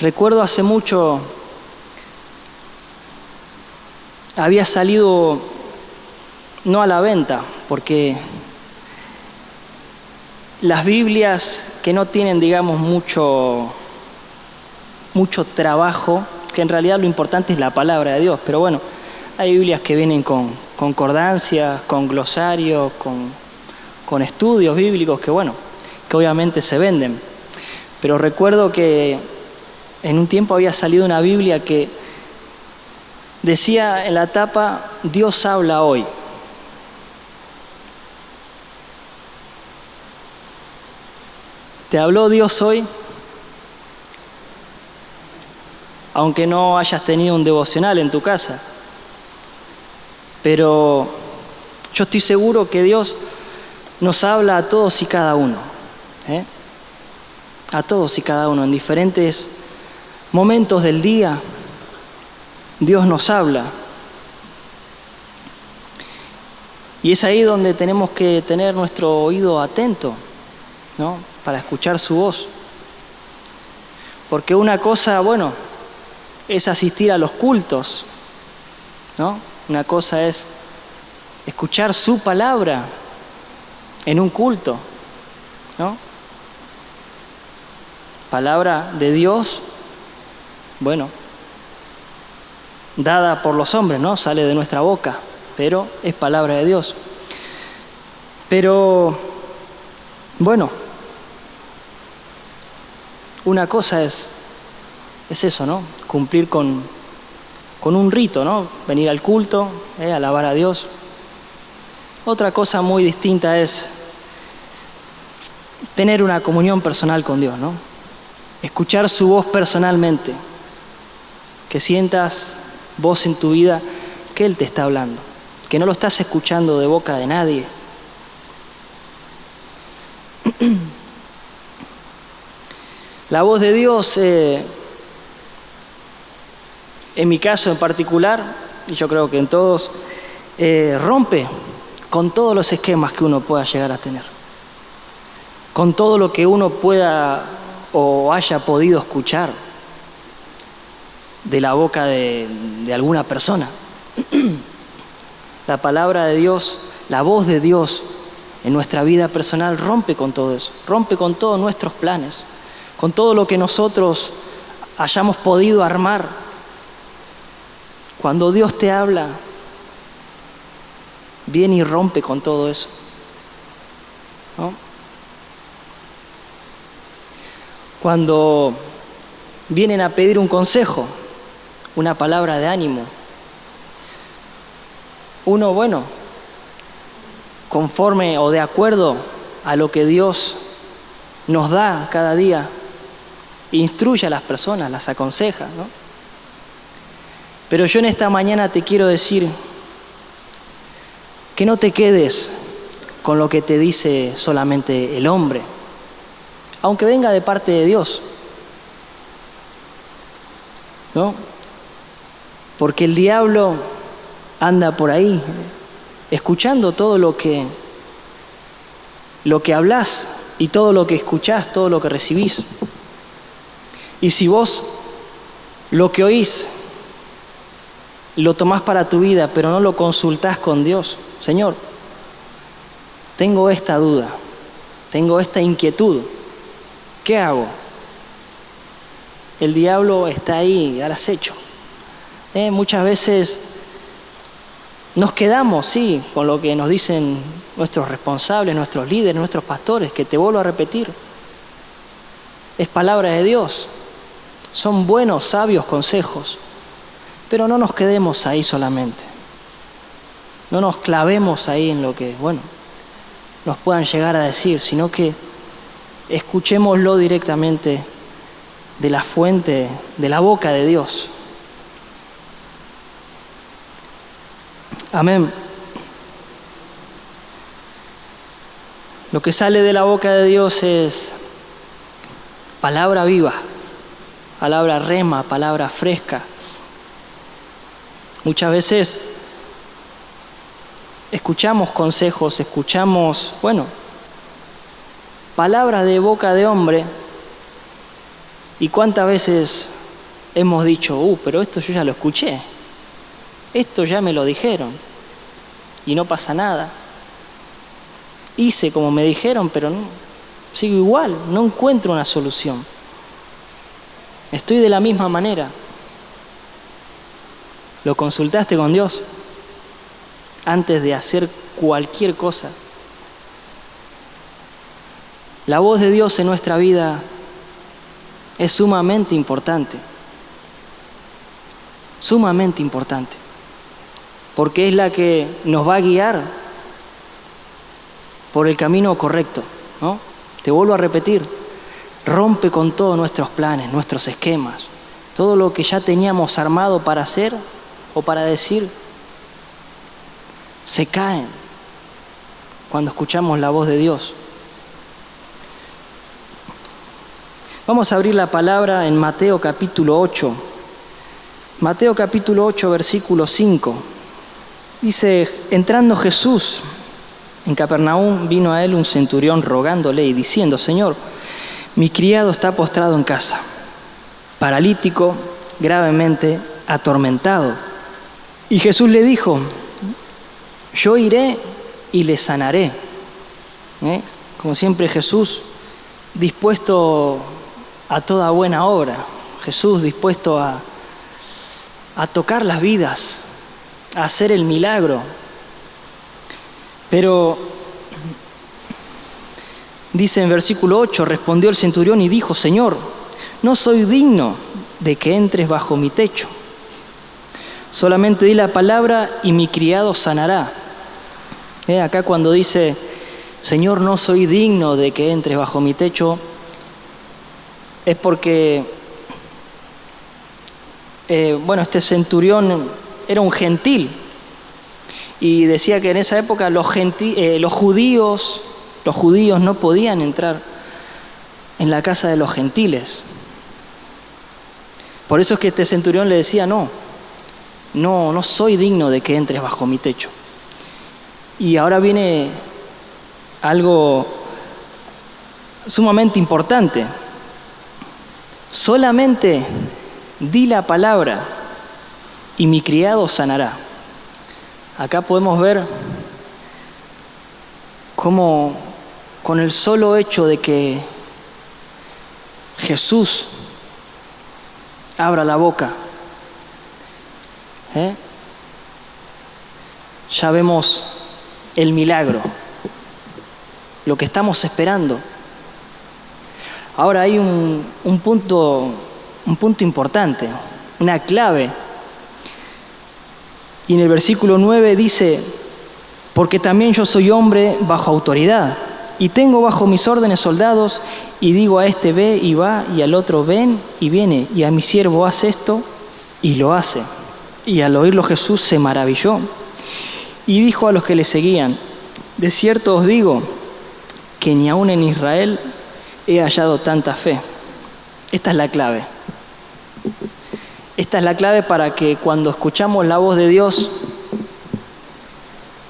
Recuerdo hace mucho, había salido no a la venta, porque las Biblias que no tienen, digamos, mucho trabajo, que en realidad lo importante es la palabra de Dios, pero bueno, hay Biblias que vienen con concordancias, con glosarios, con estudios bíblicos que obviamente se venden. Pero recuerdo que en un tiempo había salido una Biblia que decía en la tapa, Dios habla hoy. ¿Te habló Dios hoy? Aunque no hayas tenido un devocional en tu casa. Pero yo estoy seguro que Dios nos habla a todos y cada uno. A todos y cada uno, en diferentes momentos del día, Dios nos habla. Y es ahí donde tenemos que tener nuestro oído atento, ¿no? Para escuchar su voz. Porque una cosa, es asistir a los cultos, ¿no? Una cosa es escuchar su palabra en un culto, ¿no? Palabra de Dios, dada por los hombres, ¿no? Sale de nuestra boca, pero es palabra de Dios. Pero, una cosa es eso, ¿no? Cumplir con un rito, ¿no? Venir al culto, alabar a Dios. Otra cosa muy distinta es tener una comunión personal con Dios, ¿no? Escuchar su voz personalmente. Que sientas vos en tu vida que Él te está hablando. Que no lo estás escuchando de boca de nadie. La voz de Dios, en mi caso en particular, y yo creo que en todos, rompe con todos los esquemas que uno pueda llegar a tener. Con todo lo que uno pueda o haya podido escuchar de la boca de alguna persona. La palabra de Dios, la voz de Dios en nuestra vida personal rompe con todo eso, rompe con todos nuestros planes, con todo lo que nosotros hayamos podido armar. Cuando Dios te habla, viene y rompe con todo eso, ¿no? Cuando vienen a pedir un consejo, una palabra de ánimo, uno, conforme o de acuerdo a lo que Dios nos da cada día, instruye a las personas, las aconseja, ¿no? Pero yo en esta mañana te quiero decir que no te quedes con lo que te dice solamente el hombre, aunque venga de parte de Dios, ¿no? Porque el diablo anda por ahí escuchando todo lo que hablas y todo lo que escuchás, todo lo que recibís. Y si vos lo que oís lo tomás para tu vida, pero no lo consultás con Dios, Señor, tengo esta duda, tengo esta inquietud, ¿qué hago? El diablo está ahí al acecho. Muchas veces nos quedamos, sí, con lo que nos dicen nuestros responsables, nuestros líderes, nuestros pastores, que te vuelvo a repetir, es palabra de Dios, son buenos, sabios consejos, pero no nos quedemos ahí solamente, no nos clavemos ahí en lo que, nos puedan llegar a decir, sino que escuchémoslo directamente de la fuente, de la boca de Dios. Amén. Lo que sale de la boca de Dios es palabra viva, palabra rema, palabra fresca. Muchas veces escuchamos consejos, escuchamos, palabras de boca de hombre, ¿Y cuántas veces hemos dicho, pero esto yo ya lo escuché, esto ya me lo dijeron y no pasa nada? Hice como me dijeron, pero no, sigo igual, no encuentro una solución. Estoy de la misma manera. ¿Lo consultaste con Dios antes de hacer cualquier cosa? La voz de Dios en nuestra vida es sumamente importante, porque es la que nos va a guiar por el camino correcto, ¿no? Te vuelvo a repetir, rompe con todos nuestros planes, nuestros esquemas, todo lo que ya teníamos armado para hacer o para decir, se caen cuando escuchamos la voz de Dios. Vamos a abrir la palabra en Mateo capítulo 8. Mateo capítulo 8, versículo 5. Dice, entrando Jesús en Capernaum, vino a él un centurión rogándole y diciendo, Señor, mi criado está postrado en casa, paralítico, gravemente atormentado. Y Jesús le dijo, yo iré y le sanaré. Como siempre Jesús dispuesto a toda buena obra, Jesús dispuesto a tocar las vidas, a hacer el milagro. Pero dice en versículo 8, respondió el centurión y dijo, Señor, no soy digno de que entres bajo mi techo. Solamente di la palabra y mi criado sanará. Acá cuando dice, Señor, no soy digno de que entres bajo mi techo, es porque, este centurión era un gentil y decía que en esa época los judíos no podían entrar en la casa de los gentiles. Por eso es que este centurión le decía, no soy digno de que entres bajo mi techo. Y ahora viene algo sumamente importante. Solamente di la palabra y mi criado sanará. Acá podemos ver cómo con el solo hecho de que Jesús abra la boca, ya vemos el milagro, lo que estamos esperando. Ahora hay un punto importante, una clave. Y en el versículo 9 dice, porque también yo soy hombre bajo autoridad, y tengo bajo mis órdenes soldados, y digo a este ve y va, y al otro ven y viene, y a mi siervo haz esto, y lo hace. Y al oírlo Jesús se maravilló, y dijo a los que le seguían, de cierto os digo, que ni aun en Israel he hallado tanta fe. Esta es la clave. Esta es la clave para que cuando escuchamos la voz de Dios,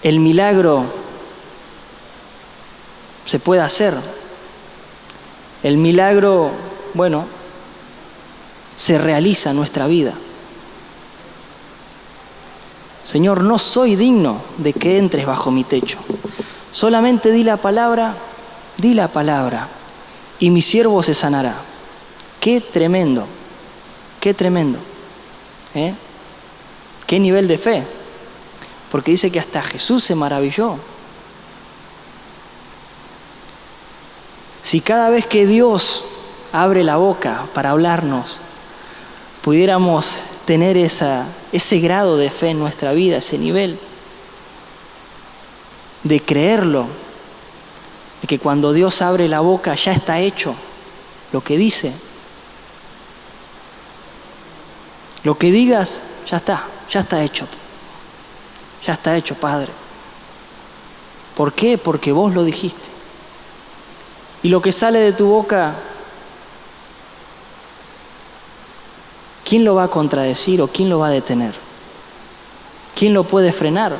el milagro se pueda hacer. El milagro, se realiza en nuestra vida. Señor, no soy digno de que entres bajo mi techo. Solamente di la palabra, y mi siervo se sanará. Qué tremendo, qué tremendo. Qué nivel de fe. Porque dice que hasta Jesús se maravilló. Si cada vez que Dios abre la boca para hablarnos, pudiéramos tener ese grado de fe en nuestra vida, ese nivel de creerlo, de que cuando Dios abre la boca ya está hecho lo que dice. Lo que digas, ya está hecho. Ya está hecho, Padre. ¿Por qué? Porque vos lo dijiste. Y lo que sale de tu boca, ¿quién lo va a contradecir o quién lo va a detener? ¿Quién lo puede frenar?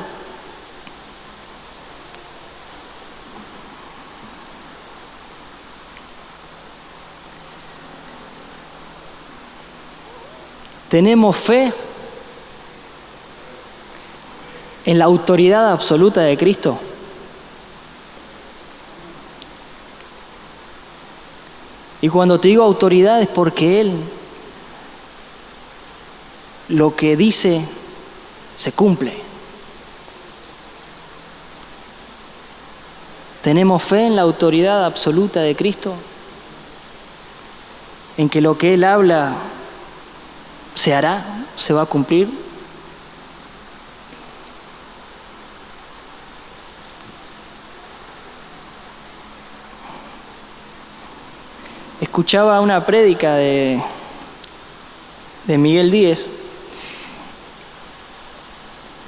¿Tenemos fe en la autoridad absoluta de Cristo? Y cuando te digo autoridad es porque Él lo que dice se cumple. ¿Tenemos fe en la autoridad absoluta de Cristo? ¿En que lo que Él habla se hará, se va a cumplir? Escuchaba una prédica de Miguel Díez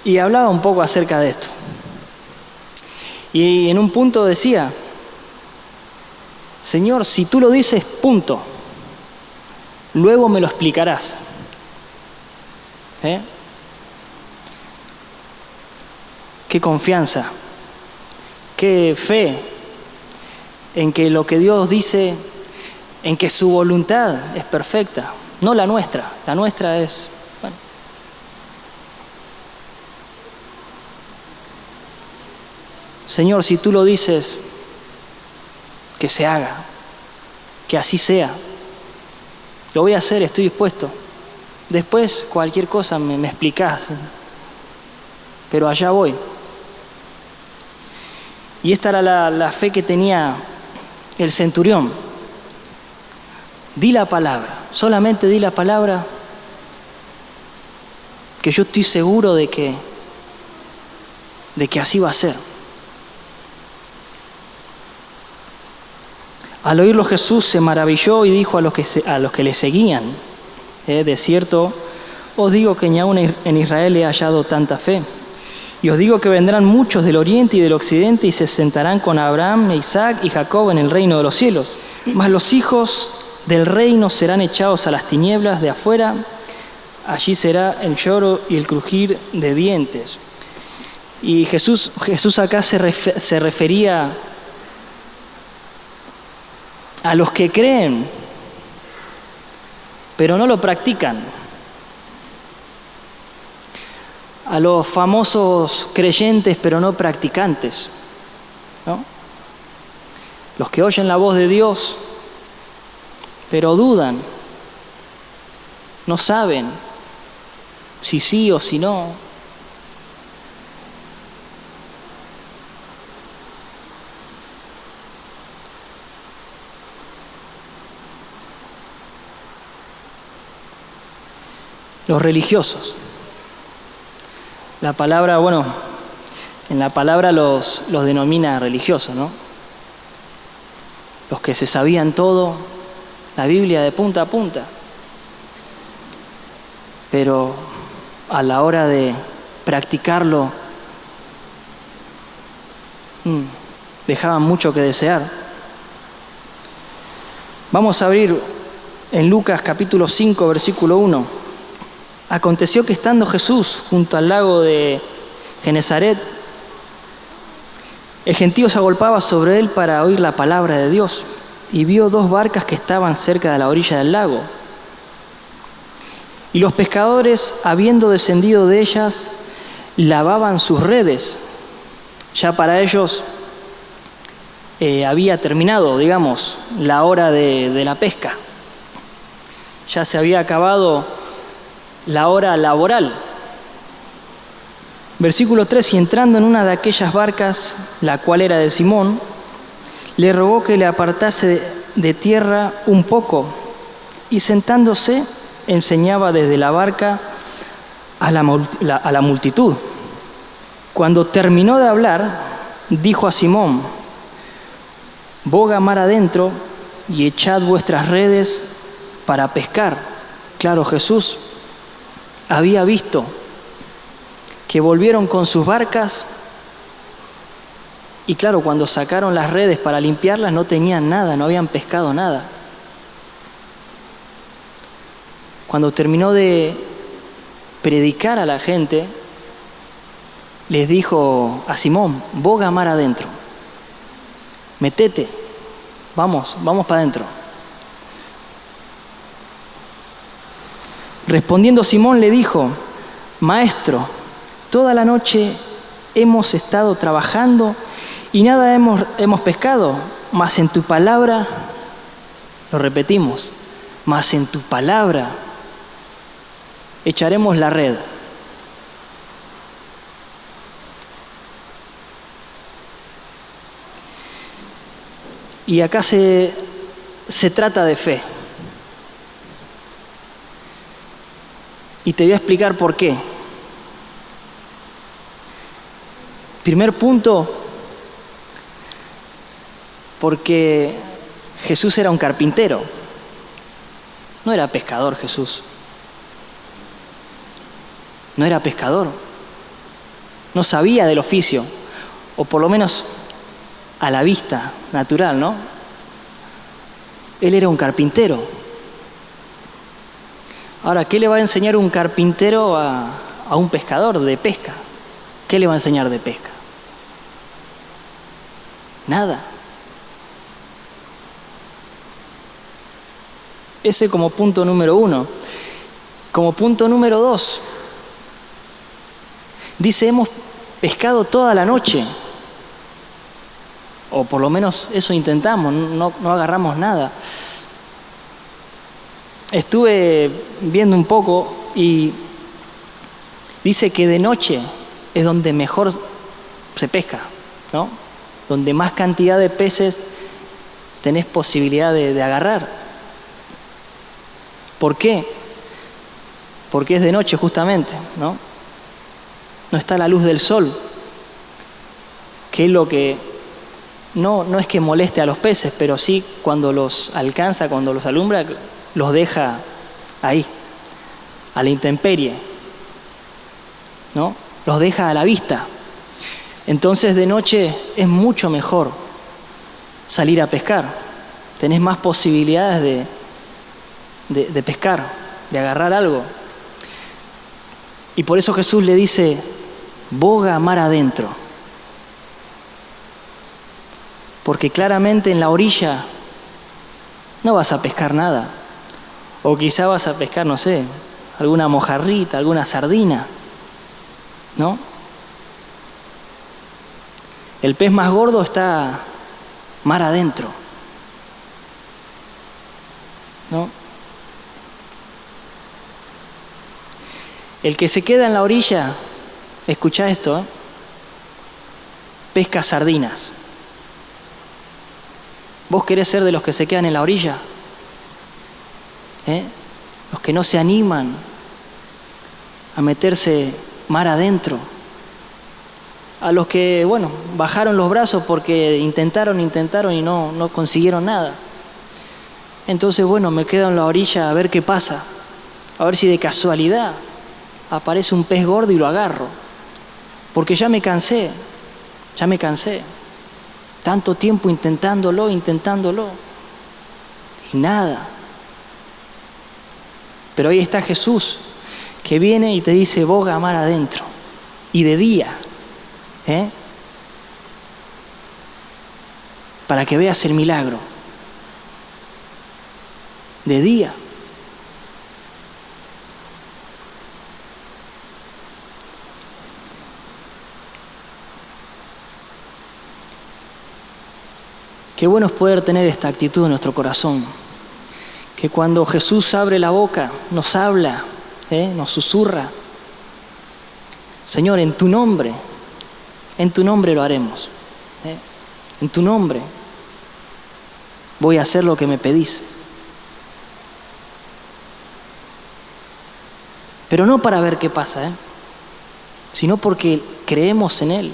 y hablaba un poco acerca de esto. Y en un punto decía: Señor, si tú lo dices, punto, luego me lo explicarás. Qué confianza, qué fe en que lo que Dios dice, en que su voluntad es perfecta, no la nuestra. La nuestra es, bueno. Señor, si tú lo dices, que se haga, que así sea. Lo voy a hacer, estoy dispuesto. Después, cualquier cosa me explicás, pero allá voy. Y esta era la fe que tenía el centurión. Di la palabra, solamente di la palabra, que yo estoy seguro de que así va a ser. Al oírlo Jesús se maravilló y dijo a los que le seguían: de cierto os digo que ni aun en Israel he hallado tanta fe. Y os digo que vendrán muchos del oriente y del occidente y se sentarán con Abraham, Isaac y Jacob en el reino de los cielos. Mas los hijos del reino serán echados a las tinieblas de afuera, allí será el lloro y el crujir de dientes. Y Jesús acá se refería a los que creen, pero no lo practican. A los famosos creyentes, pero no practicantes, ¿no? Los que oyen la voz de Dios, pero dudan, no saben si sí o si no. Los religiosos. La palabra, bueno, en la palabra los denomina religiosos, ¿no? Los que se sabían todo, la Biblia de punta a punta, pero a la hora de practicarlo dejaban mucho que desear. Vamos a abrir en Lucas capítulo 5, versículo 1. Aconteció que estando Jesús junto al lago de Genesaret, el gentío se agolpaba sobre él para oír la palabra de Dios, y vio dos barcas que estaban cerca de la orilla del lago. Y los pescadores, habiendo descendido de ellas, lavaban sus redes. Ya para ellos había terminado, digamos, la hora de la pesca. Ya se había acabado la hora laboral. Versículo 3: y entrando en una de aquellas barcas, la cual era de Simón, le rogó que le apartase de tierra un poco, y sentándose enseñaba desde la barca a la multitud. Cuando terminó de hablar, dijo a Simón: boga mar adentro y echad vuestras redes para pescar. Claro, Jesús había visto que volvieron con sus barcas y claro, cuando sacaron las redes para limpiarlas no tenían nada, no habían pescado nada. Cuando terminó de predicar a la gente, les dijo a Simón: boga mar adentro, metete, vamos para adentro. Respondiendo Simón le dijo: Maestro, toda la noche hemos estado trabajando y nada hemos pescado, mas en tu palabra, lo repetimos, mas en tu palabra echaremos la red. Y acá se trata de fe. Y te voy a explicar por qué. Primer punto, porque Jesús era un carpintero. No era pescador Jesús. No era pescador. No sabía del oficio, o por lo menos a la vista natural, ¿no? Él era un carpintero. Ahora, ¿qué le va a enseñar un carpintero a un pescador de pesca? ¿Qué le va a enseñar de pesca? Nada. Ese como punto número 1. Como punto número 2, dice: hemos pescado toda la noche. O por lo menos eso intentamos, no agarramos nada. Estuve viendo un poco y dice que de noche es donde mejor se pesca, ¿no? Donde más cantidad de peces tenés posibilidad de agarrar. ¿Por qué? Porque es de noche justamente, ¿no? No está la luz del sol, que es lo que no es que moleste a los peces, pero sí cuando los alcanza, cuando los alumbra, los deja ahí, a la intemperie, ¿no? Los deja a la vista. Entonces de noche es mucho mejor salir a pescar. Tenés más posibilidades de pescar, de agarrar algo. Y por eso Jesús le dice: boga mar adentro. Porque claramente en la orilla no vas a pescar nada. O quizá vas a pescar, no sé, alguna mojarrita, alguna sardina, ¿no? El pez más gordo está mar adentro, ¿no? El que se queda en la orilla, escuchá esto, pesca sardinas. ¿Vos querés ser de los que se quedan en la orilla? Los que no se animan a meterse mar adentro. A los que, bajaron los brazos porque intentaron y no consiguieron nada. Entonces, me quedo en la orilla a ver qué pasa. A ver si de casualidad aparece un pez gordo y lo agarro. Porque ya me cansé. Tanto tiempo intentándolo. Y nada. Pero ahí está Jesús, que viene y te dice: boga mar adentro. Y de día. Para que veas el milagro. De día. Qué bueno es poder tener esta actitud en nuestro corazón. Que cuando Jesús abre la boca, nos habla, nos susurra: Señor, en tu nombre lo haremos. En tu nombre voy a hacer lo que me pedís. Pero no para ver qué pasa, sino porque creemos en Él,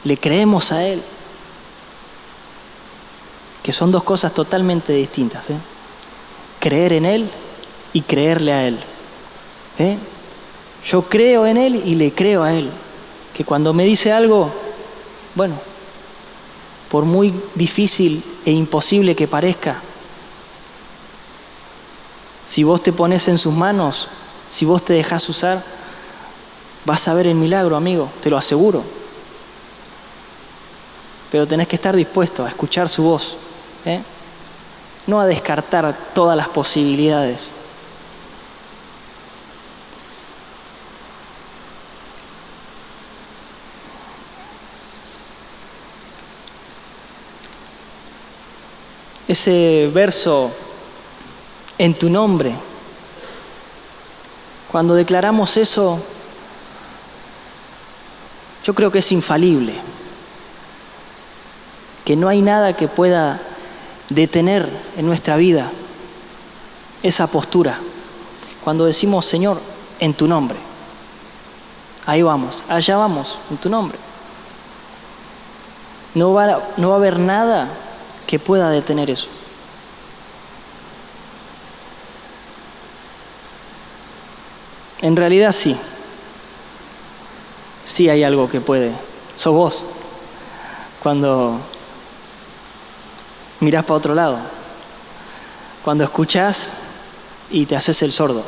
le creemos a Él. Que son dos cosas totalmente distintas. Creer en Él y creerle a Él. Yo creo en Él y le creo a Él. Que cuando me dice algo, por muy difícil e imposible que parezca, si vos te pones en sus manos, si vos te dejás usar, vas a ver el milagro, amigo, te lo aseguro. Pero tenés que estar dispuesto a escuchar su voz, no a descartar todas las posibilidades. ese verso, en tu nombre, cuando declaramos eso, yo creo que es infalible, que no hay nada que pueda detener en nuestra vida esa postura. Cuando decimos, Señor, en tu nombre, ahí vamos, allá vamos, en tu nombre. No va a haber nada que pueda detener eso. En realidad sí. Sí hay algo que puede. Sos vos. Cuando mirás para otro lado. Cuando escuchás y te haces el sordo.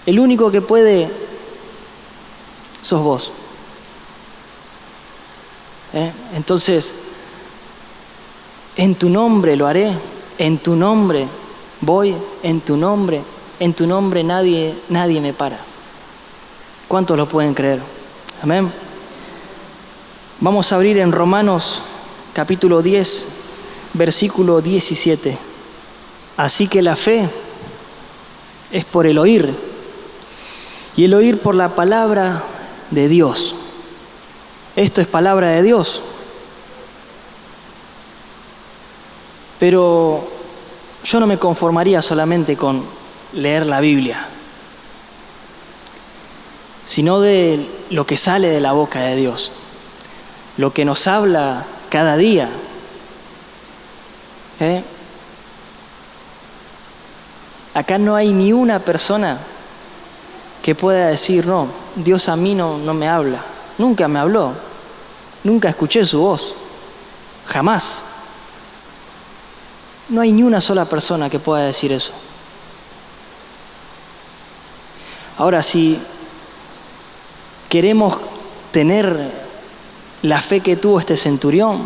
El único que puede sos vos. Entonces, en tu nombre lo haré, en tu nombre voy, en tu nombre nadie me para. ¿Cuántos lo pueden creer? Amén. Vamos a abrir en Romanos capítulo 10, versículo 17. Así que la fe es por el oír, y el oír por la palabra de Dios. Esto es palabra de Dios. Pero yo no me conformaría solamente con leer la Biblia, sino de lo que sale de la boca de Dios, lo que nos habla cada día. Acá no hay ni una persona que pueda decir, no, Dios a mí no me habla. Nunca me habló, nunca escuché su voz, jamás. No hay ni una sola persona que pueda decir eso. Ahora, si queremos tener la fe que tuvo este centurión,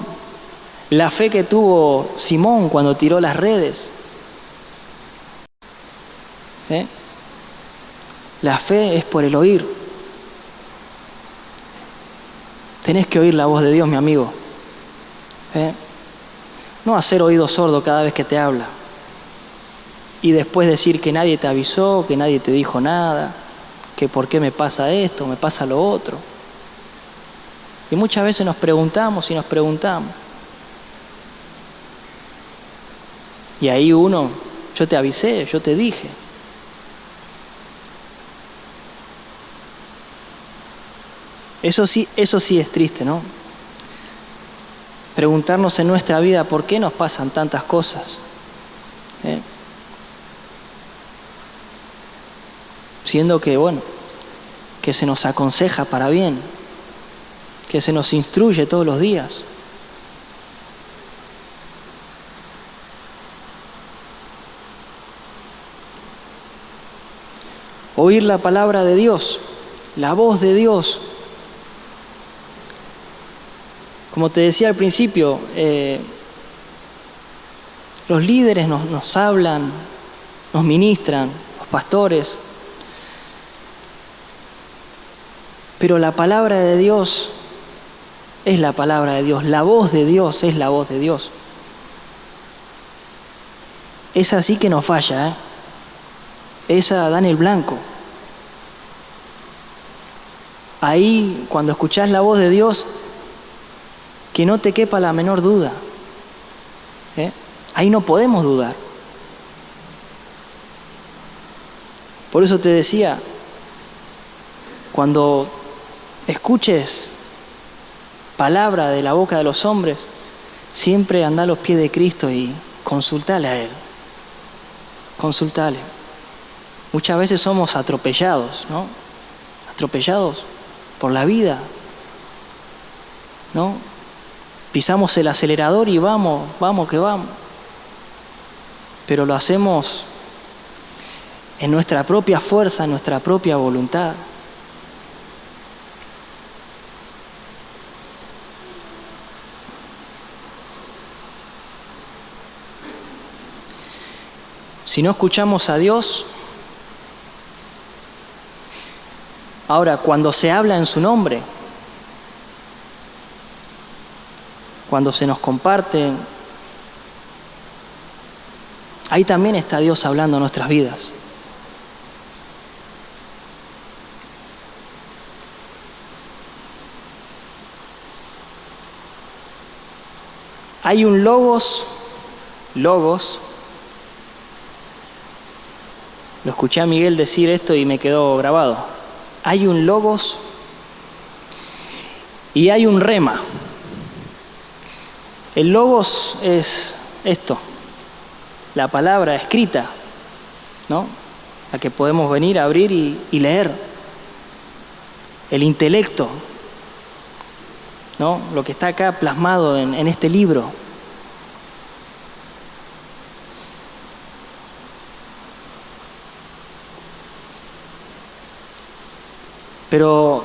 la fe que tuvo Simón cuando tiró las redes, la fe es por el oír. Tenés que oír la voz de Dios, mi amigo. No hacer oído sordo cada vez que te habla. Y después decir que nadie te avisó, que nadie te dijo nada, que por qué me pasa esto, me pasa lo otro. Y muchas veces nos preguntamos. Y ahí yo te avisé, yo te dije. Eso sí es triste, ¿no? Preguntarnos en nuestra vida por qué nos pasan tantas cosas. Siendo que, que se nos aconseja para bien, que se nos instruye todos los días. Oír la palabra de Dios, la voz de Dios. Como te decía al principio, los líderes nos hablan, nos ministran, los pastores. Pero la palabra de Dios es la palabra de Dios, la voz de Dios es la voz de Dios. Esa sí que no falla, esa da en el blanco. Ahí, cuando escuchás la voz de Dios, que no te quepa la menor duda. Ahí no podemos dudar. Por eso te decía, cuando escuches palabra de la boca de los hombres, siempre anda a los pies de Cristo y consultale a Él. Consultale. Muchas veces somos atropellados, ¿no? Atropellados por la vida, ¿no? Pisamos el acelerador y vamos que vamos. Pero lo hacemos en nuestra propia fuerza, en nuestra propia voluntad. Si no escuchamos a Dios, ahora cuando se habla en su nombre, cuando se nos comparten Ahí también está Dios hablando en nuestras vidas. Hay un logos, lo escuché a Miguel decir esto y me quedó grabado. Hay un logos y hay un rema. El logos es esto, la palabra escrita, ¿no? La que podemos venir a abrir y leer. El intelecto, ¿no? Lo que está acá plasmado en este libro. Pero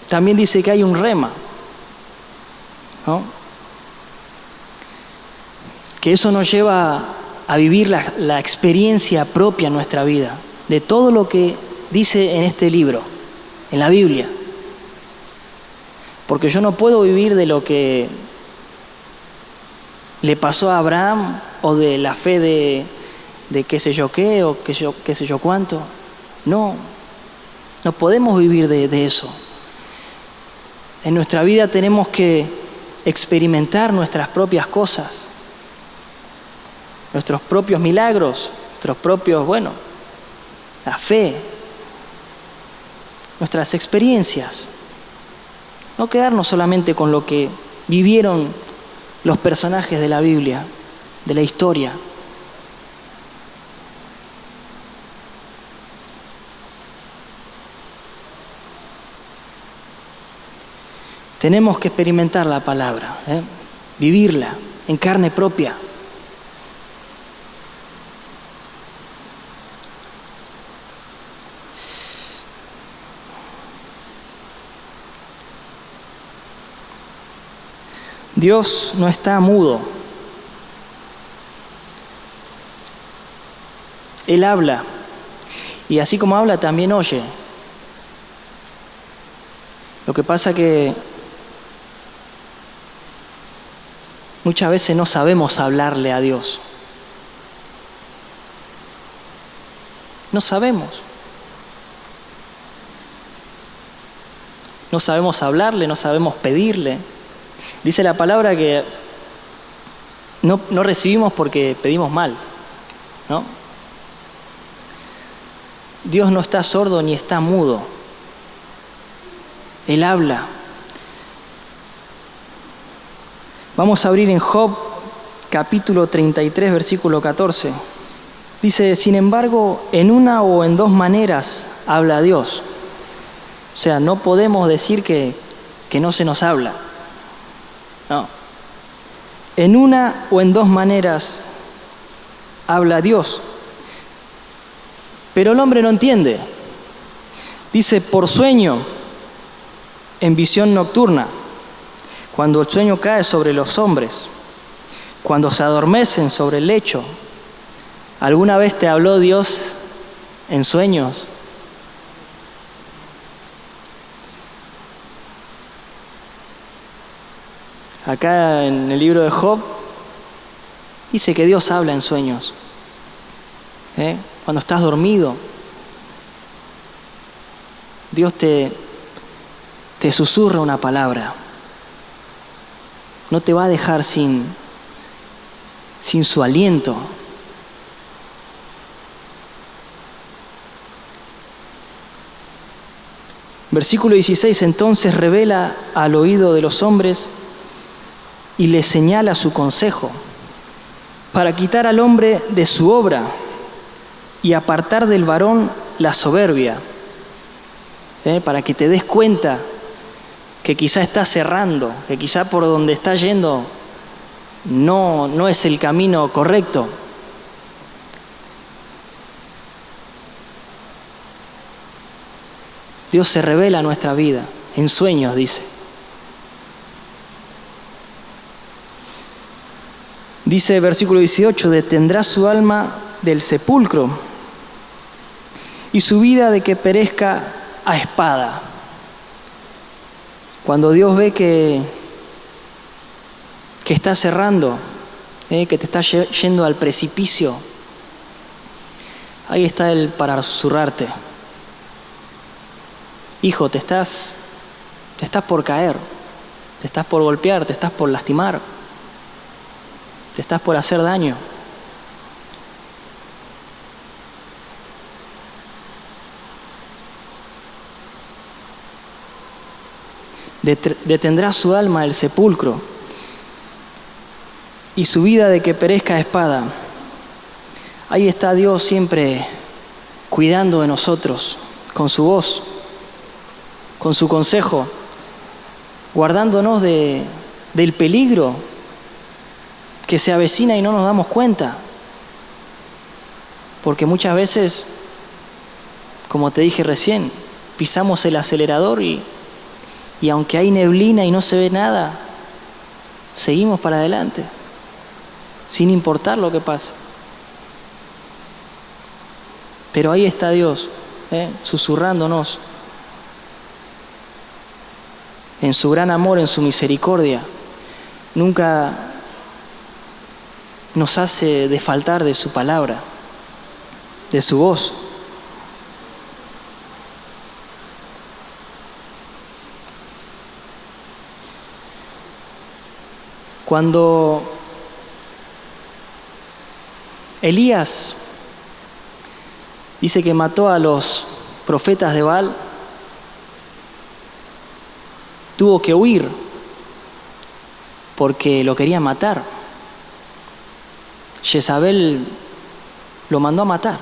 también dice que hay un rema, ¿no? Que eso nos lleva a vivir la experiencia propia en nuestra vida, de todo lo que dice en este libro, en la Biblia. Porque yo no puedo vivir de lo que le pasó a Abraham o de la fe de qué sé yo qué o qué sé yo cuánto. No podemos vivir de eso. En nuestra vida tenemos que experimentar nuestras propias cosas, nuestros propios milagros, nuestros propios, la fe, nuestras experiencias. No quedarnos solamente con lo que vivieron los personajes de la Biblia, de la historia. Tenemos que experimentar la palabra, vivirla en carne propia. Dios no está mudo. Él habla. Y así como habla, también oye. Lo que pasa que muchas veces no sabemos hablarle a Dios. No sabemos. No sabemos hablarle, no sabemos pedirle. Dice la palabra que no recibimos porque pedimos mal, ¿no? Dios no está sordo ni está mudo. Él habla. Vamos a abrir en Job, capítulo 33, versículo 14. Dice, sin embargo, en una o en dos maneras habla Dios. O sea, no podemos decir que no se nos habla. No. En una o en dos maneras habla Dios. Pero el hombre no entiende. Dice, por sueño, en visión nocturna, cuando el sueño cae sobre los hombres, cuando se adormecen sobre el lecho. ¿Alguna vez te habló Dios en sueños? Acá en el libro de Job dice que Dios habla en sueños. Cuando estás dormido, Dios te susurra una palabra. No te va a dejar sin su aliento. Versículo 16, entonces revela al oído de los hombres y les señala su consejo, para quitar al hombre de su obra y apartar del varón la soberbia, para que te des cuenta que quizá estás errando, que quizá por donde estás yendo no es el camino correcto. Dios se revela a nuestra vida, en sueños, dice. Dice versículo 18, detendrá su alma del sepulcro y su vida de que perezca a espada. Cuando Dios ve que estás errando, que te estás yendo al precipicio, Ahí está Él para susurrarte. Hijo, te estás por caer, te estás por golpear, te estás por lastimar, te estás por hacer daño. Detendrá su alma el sepulcro y su vida de que perezca espada. Ahí está Dios siempre cuidando de nosotros, con su voz, con su consejo, guardándonos del peligro que se avecina y no nos damos cuenta. Porque muchas veces, como te dije recién, pisamos el acelerador y aunque hay neblina y no se ve nada, seguimos para adelante, sin importar lo que pasa. Pero ahí está Dios, susurrándonos en su gran amor, en su misericordia. Nunca nos hace desfaltar de su palabra, de su voz. Cuando Elías dice que mató a los profetas de Baal, tuvo que huir porque lo querían matar. Jezabel lo mandó a matar.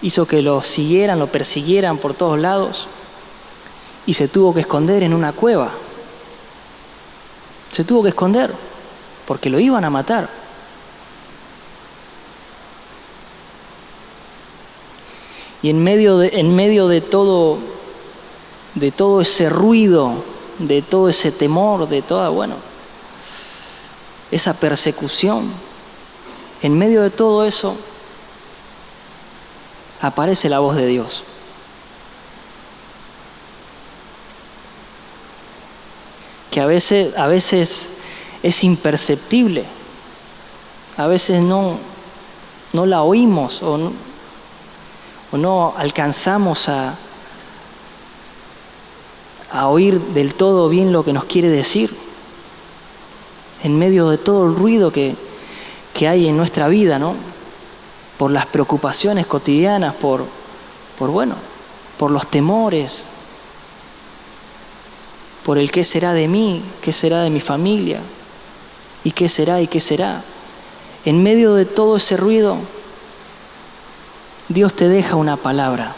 Hizo que lo siguieran, lo persiguieran por todos lados y se tuvo que esconder en una cueva. Se tuvo que esconder porque lo iban a matar. Y en medio de todo ese ruido, de todo ese temor, de toda, esa persecución, en medio de todo eso, aparece la voz de Dios. Que a veces es imperceptible, a veces no la oímos o no alcanzamos a oír del todo bien lo que nos quiere decir, en medio de todo el ruido que hay en nuestra vida, ¿no? Por las preocupaciones cotidianas, por los temores, por el qué será de mí, qué será de mi familia, y qué será. En medio de todo ese ruido, Dios te deja una palabra.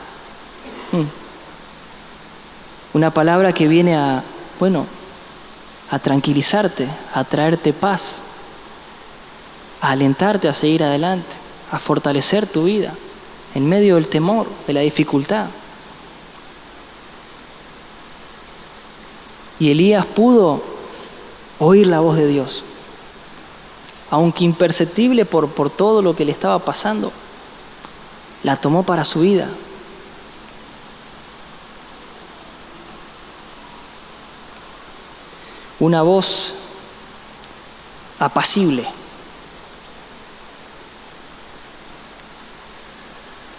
Una palabra que viene a tranquilizarte, a traerte paz, a alentarte a seguir adelante, a fortalecer tu vida en medio del temor, de la dificultad. Y Elías pudo oír la voz de Dios, aunque imperceptible por todo lo que le estaba pasando, la tomó para su vida. Una voz apacible.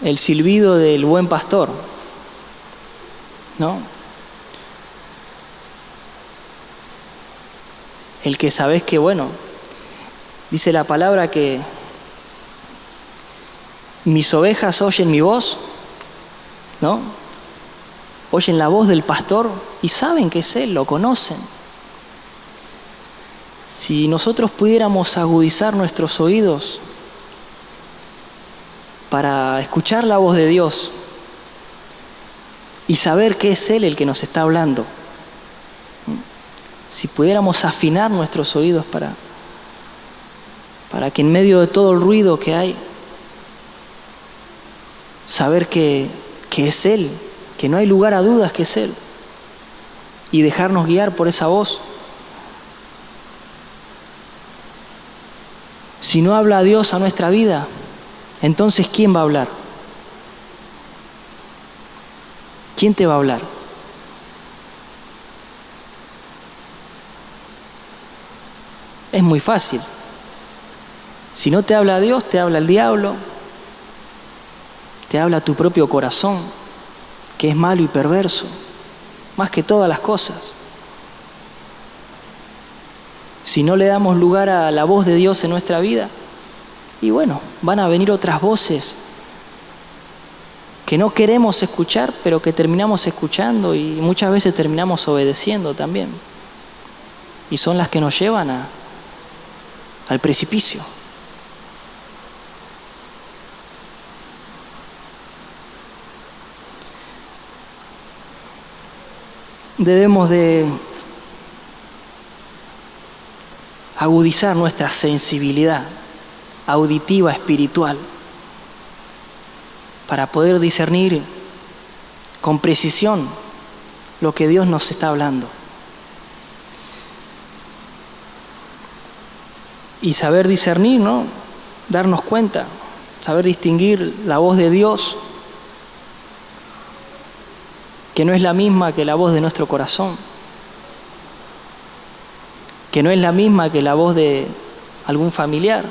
El silbido del buen pastor, ¿no? El que sabes que, dice la palabra que mis ovejas oyen mi voz, ¿no? Oyen la voz del pastor y saben que es Él, lo conocen. Si nosotros pudiéramos agudizar nuestros oídos para escuchar la voz de Dios y saber que es Él el que nos está hablando, si pudiéramos afinar nuestros oídos para que en medio de todo el ruido que hay, saber que es Él, que no hay lugar a dudas que es Él, y dejarnos guiar por esa voz. Si no habla Dios a nuestra vida, entonces ¿quién va a hablar? ¿Quién te va a hablar? Es muy fácil. Si no te habla Dios, te habla el diablo, Te habla tu propio corazón, que es malo y perverso, más que todas las cosas. Si no le damos lugar a la voz de Dios en nuestra vida, y bueno, van a venir otras voces que no queremos escuchar, pero que terminamos escuchando y muchas veces terminamos obedeciendo también. Y son las que nos llevan al precipicio. Debemos de agudizar nuestra sensibilidad auditiva, espiritual, para poder discernir con precisión lo que Dios nos está hablando. Y saber discernir, ¿no? Darnos cuenta, saber distinguir la voz de Dios, que no es la misma que la voz de nuestro corazón, que no es la misma que la voz de algún familiar.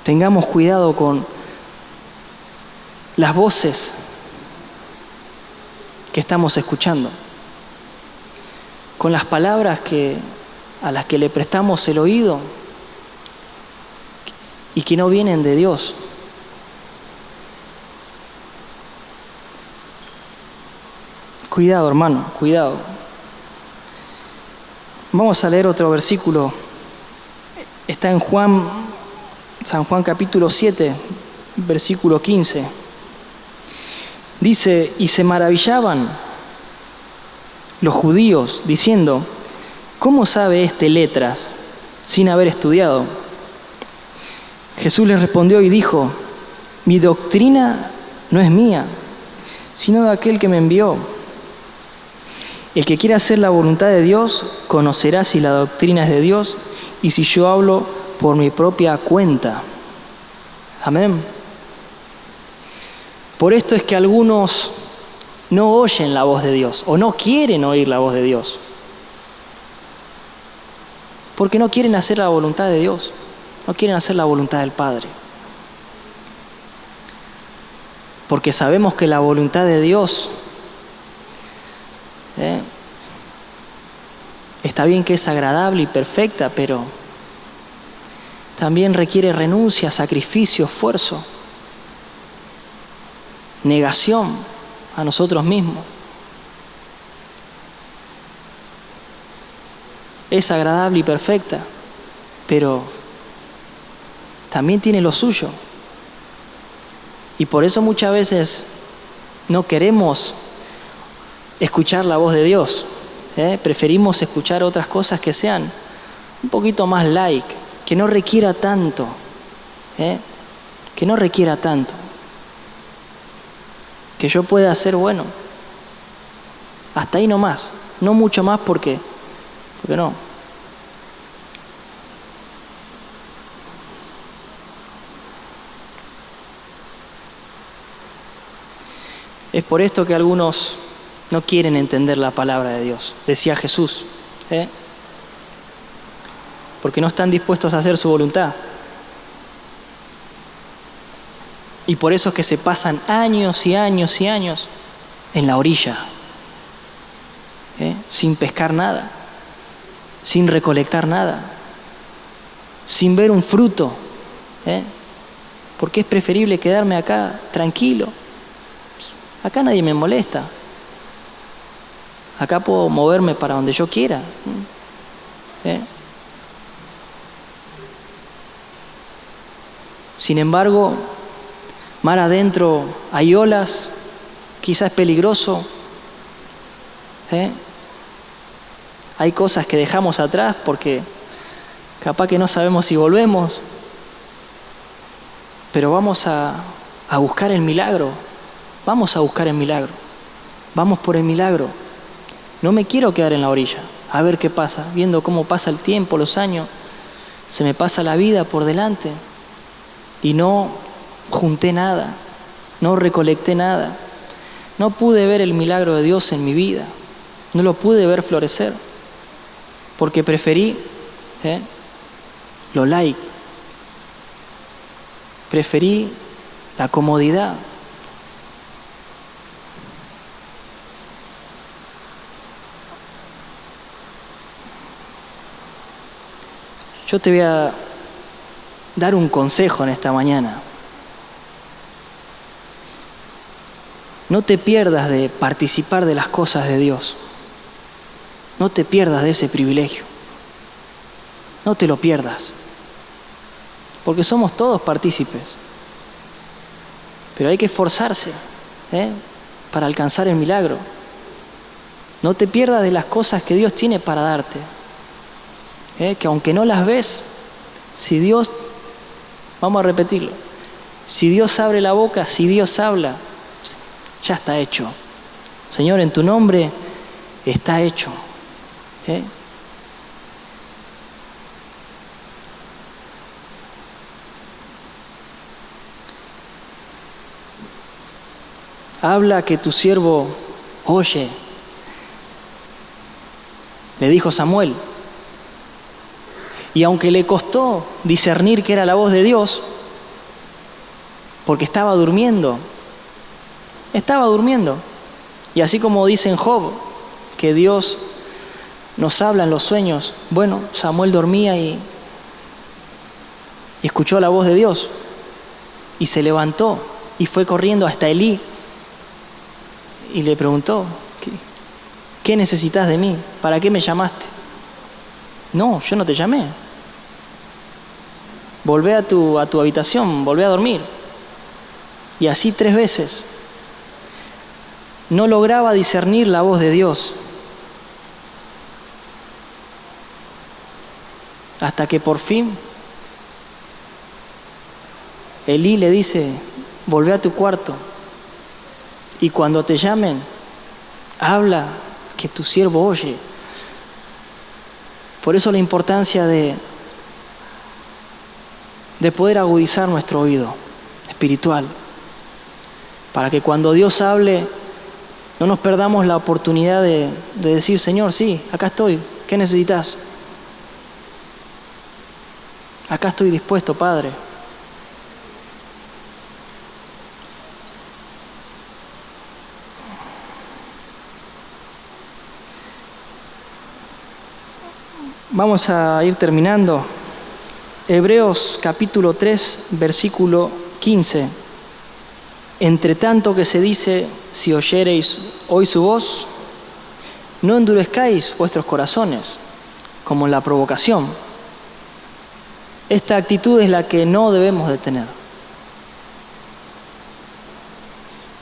Tengamos cuidado con las voces que estamos escuchando, con las palabras a las que le prestamos el oído y que no vienen de Dios. Cuidado, hermano, cuidado. Vamos a leer otro versículo. Está en San Juan capítulo 7, versículo 15. Dice, y se maravillaban los judíos, diciendo, ¿cómo sabe este letras sin haber estudiado? Jesús les respondió y dijo, mi doctrina no es mía, sino de aquel que me envió. El que quiera hacer la voluntad de Dios, conocerá si la doctrina es de Dios y si yo hablo por mi propia cuenta. Amén. Por esto es que algunos no oyen la voz de Dios o no quieren oír la voz de Dios. Porque no quieren hacer la voluntad de Dios, no quieren hacer la voluntad del Padre. Porque sabemos que la voluntad de Dios está bien que es agradable y perfecta, pero también requiere renuncia, sacrificio, esfuerzo, negación a nosotros mismos. Es agradable y perfecta, pero también tiene lo suyo. Y por eso muchas veces no queremos escuchar la voz de Dios. Preferimos escuchar otras cosas que sean un poquito más light, que no requiera tanto, que no requiera tanto. Que yo pueda hacer, bueno, hasta ahí nomás, no mucho más porque no. Es por esto que algunos no quieren entender la palabra de Dios, decía Jesús, porque no están dispuestos a hacer su voluntad. Y por eso es que se pasan años y años y años en la orilla, sin pescar nada, sin recolectar nada, sin ver un fruto, porque es preferible quedarme acá tranquilo. Acá nadie me molesta. Acá puedo moverme para donde yo quiera. Sin embargo, mar adentro hay olas, quizás es peligroso. Hay cosas que dejamos atrás porque capaz que no sabemos si volvemos. Pero vamos a buscar el milagro. Vamos a buscar el milagro. Vamos por el milagro. No me quiero quedar en la orilla, a ver qué pasa, viendo cómo pasa el tiempo, los años, se me pasa la vida por delante y no junté nada, no recolecté nada, no pude ver el milagro de Dios en mi vida, no lo pude ver florecer, porque preferí lo light. Preferí la comodidad. Yo te voy a dar un consejo en esta mañana. No te pierdas de participar de las cosas de Dios. No te pierdas de ese privilegio. No te lo pierdas. Porque somos todos partícipes. Pero hay que esforzarse para alcanzar el milagro. No te pierdas de las cosas que Dios tiene para darte. Que aunque no las ves, si Dios, vamos a repetirlo, si Dios abre la boca, si Dios habla, ya está hecho. Señor, en tu nombre está hecho. Habla que tu siervo oye, le dijo Samuel. Y aunque le costó discernir que era la voz de Dios, porque estaba durmiendo. Y así como dice en Job, que Dios nos habla en los sueños, bueno, Samuel dormía y escuchó la voz de Dios. Y se levantó y fue corriendo hasta Elí. Y le preguntó, ¿qué necesitas de mí? ¿Para qué me llamaste? No, yo no te llamé. Volvé a tu habitación, volvé a dormir. Y así 3 veces. No lograba discernir la voz de Dios. Hasta que por fin Elí le dice, volvé a tu cuarto. Y cuando te llamen, habla que tu siervo oye. Por eso la importancia de poder agudizar nuestro oído espiritual. Para que cuando Dios hable, no nos perdamos la oportunidad de decir, Señor, sí, acá estoy, ¿qué necesitas? Acá estoy dispuesto, Padre. Vamos a ir terminando. Hebreos capítulo 3, versículo 15. Entre tanto que se dice, si oyereis hoy su voz, no endurezcáis vuestros corazones, como en la provocación. Esta actitud es la que no debemos de tener.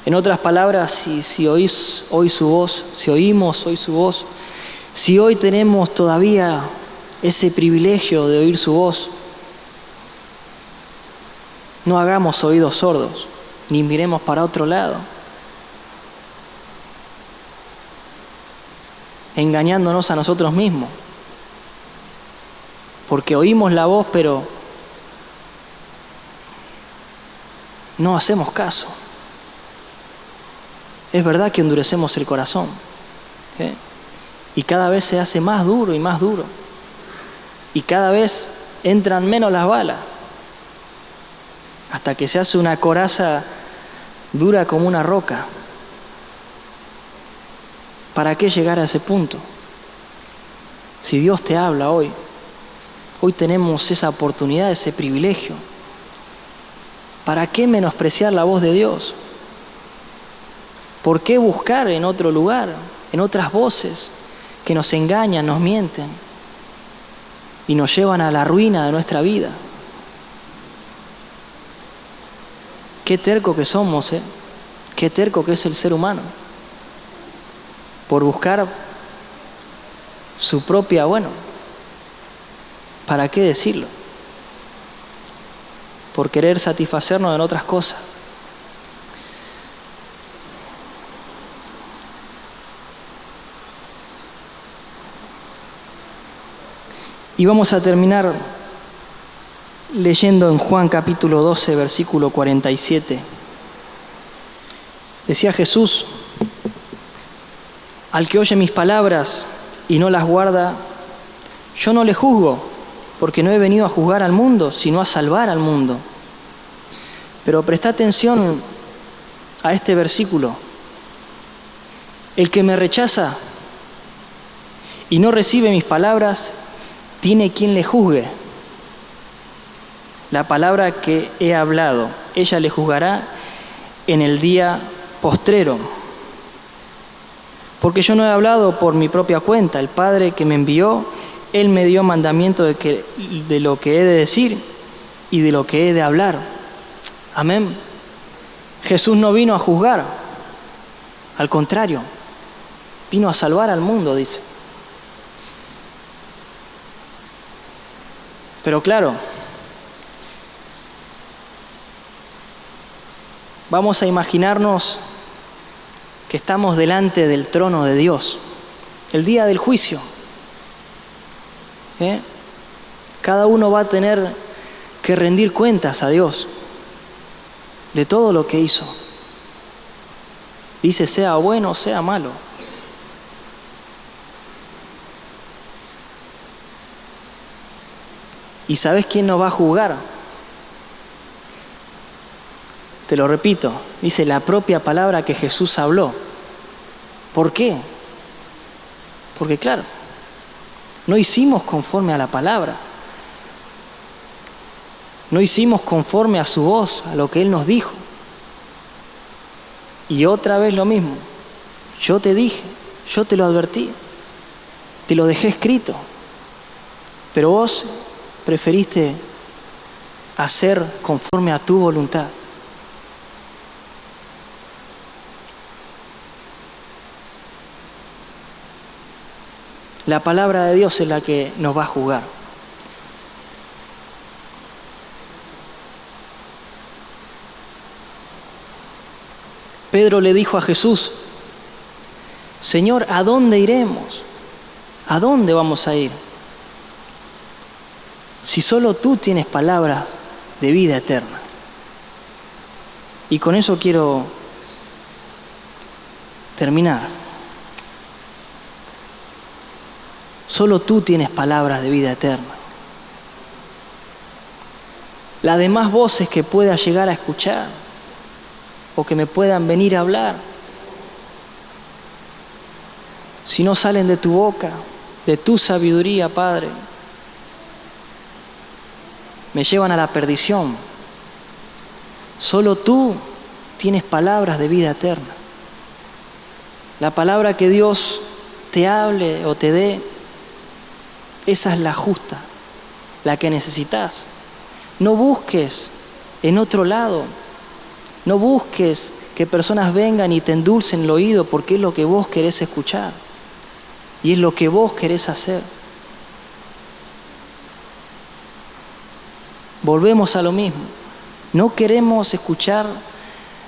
En otras palabras, si oís hoy su voz, si oímos hoy su voz, si hoy tenemos todavía ese privilegio de oír su voz, no hagamos oídos sordos, ni miremos para otro lado, engañándonos a nosotros mismos, porque oímos la voz, pero no hacemos caso. Es verdad que endurecemos el corazón, y cada vez se hace más duro y más duro, y cada vez entran menos las balas, hasta que se hace una coraza dura como una roca. ¿Para qué llegar a ese punto? Si Dios te habla hoy tenemos esa oportunidad, ese privilegio. ¿Para qué menospreciar la voz de Dios? ¿Por qué buscar en otro lugar, en otras voces que nos engañan, nos mienten y nos llevan a la ruina de nuestra vida? Qué terco que somos, qué terco que es el ser humano, por buscar su propia, ¿para qué decirlo? Por querer satisfacernos en otras cosas. Y vamos a terminar leyendo en Juan capítulo 12, versículo 47. Decía Jesús, al que oye mis palabras y no las guarda, yo no le juzgo, porque no he venido a juzgar al mundo, sino a salvar al mundo. Pero presta atención a este versículo. El que me rechaza y no recibe mis palabras, tiene quien le juzgue. La palabra que he hablado, ella le juzgará en el día postrero. Porque yo no he hablado por mi propia cuenta. El Padre que me envió, Él me dio mandamiento de lo que he de decir y de lo que he de hablar. Amén. Jesús no vino a juzgar, al contrario, vino a salvar al mundo, dice. Pero claro, vamos a imaginarnos que estamos delante del trono de Dios, el día del juicio. Cada uno va a tener que rendir cuentas a Dios de todo lo que hizo. Dice, sea bueno o sea malo. ¿Y sabes quién nos va a juzgar? Te lo repito, dice la propia palabra que Jesús habló. ¿Por qué? Porque claro, no hicimos conforme a la palabra. No hicimos conforme a su voz, a lo que Él nos dijo. Y otra vez lo mismo. Yo te dije, yo te lo advertí, te lo dejé escrito. Pero vos preferiste hacer conforme a tu voluntad. La palabra de Dios es la que nos va a juzgar. Pedro le dijo a Jesús, Señor, ¿a dónde iremos? ¿A dónde vamos a ir? Si solo tú tienes palabras de vida eterna. Y con eso quiero terminar. Solo tú tienes palabras de vida eterna. Las demás voces que pueda llegar a escuchar o que me puedan venir a hablar, si no salen de tu boca, de tu sabiduría, Padre, me llevan a la perdición. Solo tú tienes palabras de vida eterna. La palabra que Dios te hable o te dé, esa es la justa, la que necesitas. No busques en otro lado. No busques que personas vengan y te endulcen el oído, porque es lo que vos querés escuchar y es lo que vos querés hacer. Volvemos a lo mismo. No queremos escuchar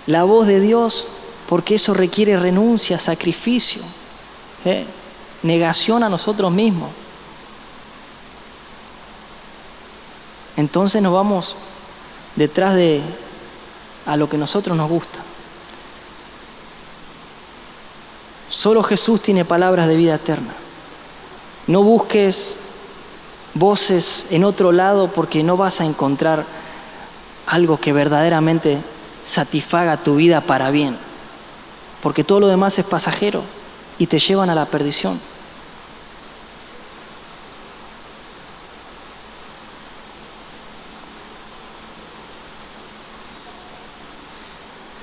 la voz de Dios porque eso requiere renuncia, sacrificio, negación a nosotros mismos. Entonces nos vamos detrás de a lo que a nosotros nos gusta. Solo Jesús tiene palabras de vida eterna. No busques voces en otro lado porque no vas a encontrar algo que verdaderamente satisfaga tu vida para bien. Porque todo lo demás es pasajero y te llevan a la perdición.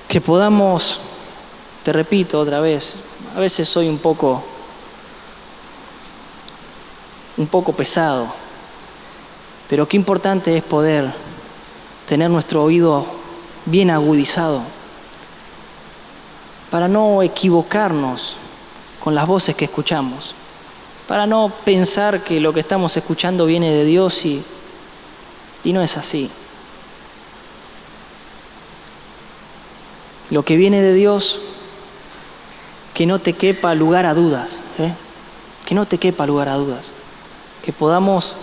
Que podamos, te repito otra vez, a veces soy un poco pesado, pero qué importante es poder tener nuestro oído bien agudizado para no equivocarnos con las voces que escuchamos, para no pensar que lo que estamos escuchando viene de Dios y no es así. Lo que viene de Dios, que no te quepa lugar a dudas, que no te quepa lugar a dudas, que podamos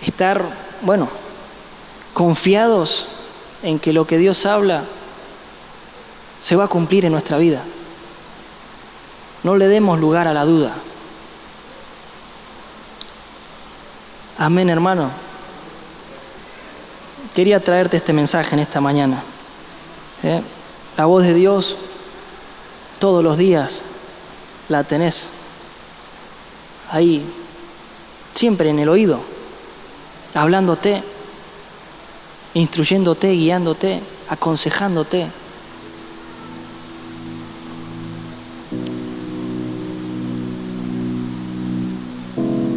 estar, confiados en que lo que Dios habla se va a cumplir en nuestra vida. No le demos lugar a la duda. Amén, hermano. Quería traerte este mensaje en esta mañana. La voz de Dios todos los días la tenés ahí, siempre en el oído, hablándote, instruyéndote, guiándote, aconsejándote.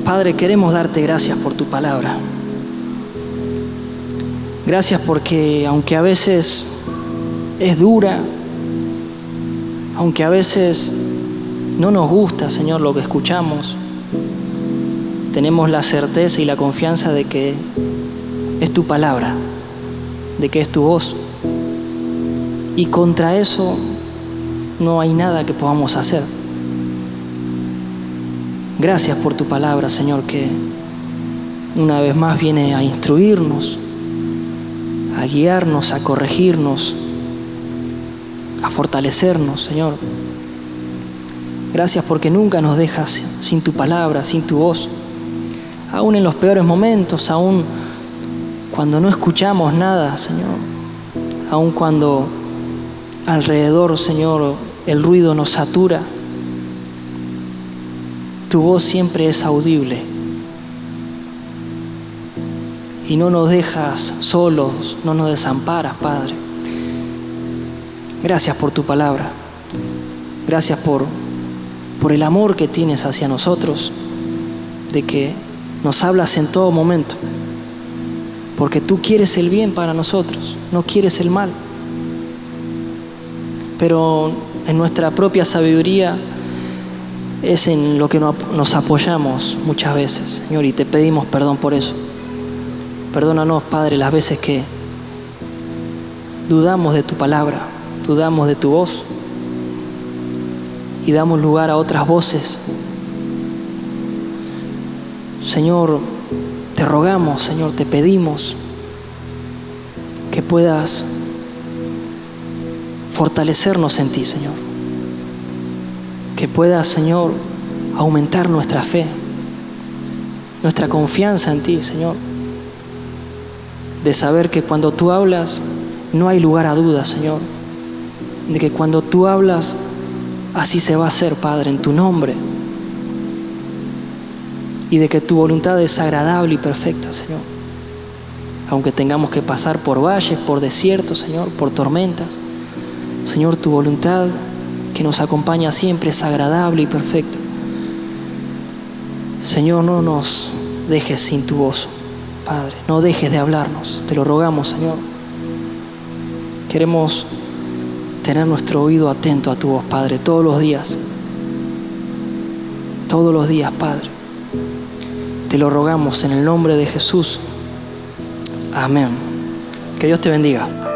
Padre, queremos darte gracias por tu palabra. Gracias porque aunque a veces es dura, aunque a veces no nos gusta, Señor, lo que escuchamos, tenemos la certeza y la confianza de que es tu palabra, de que es tu voz. Y contra eso no hay nada que podamos hacer. Gracias por tu palabra, Señor, que una vez más viene a instruirnos, a guiarnos, a corregirnos, a fortalecernos, Señor. Gracias porque nunca nos dejas sin tu palabra, sin tu voz. Aún en los peores momentos, aún cuando no escuchamos nada, Señor. Aún cuando alrededor, Señor, el ruido nos satura. Tu voz siempre es audible. Y no nos dejas solos, no nos desamparas, Padre. Gracias por tu palabra. Gracias por el amor que tienes hacia nosotros, de que nos hablas en todo momento, porque tú quieres el bien para nosotros, no quieres el mal. Pero en nuestra propia sabiduría es en lo que nos apoyamos muchas veces, Señor, y te pedimos perdón por eso. Perdónanos, Padre, las veces que dudamos de tu palabra, dudamos de tu voz y damos lugar a otras voces. Señor, te rogamos, Señor, te pedimos que puedas fortalecernos en ti, Señor. Que puedas, Señor, aumentar nuestra fe, nuestra confianza en ti, Señor. De saber que cuando tú hablas no hay lugar a dudas, Señor. De que cuando tú hablas, así se va a hacer, Padre, en tu nombre. Y de que tu voluntad es agradable y perfecta, Señor. Aunque tengamos que pasar por valles, por desiertos, Señor, por tormentas. Señor, tu voluntad que nos acompaña siempre es agradable y perfecta. Señor, no nos dejes sin tu voz, Padre. No dejes de hablarnos. Te lo rogamos, Señor. Queremos tener nuestro oído atento a tu voz, Padre, todos los días. Todos los días, Padre. Te lo rogamos en el nombre de Jesús. Amén. Que Dios te bendiga.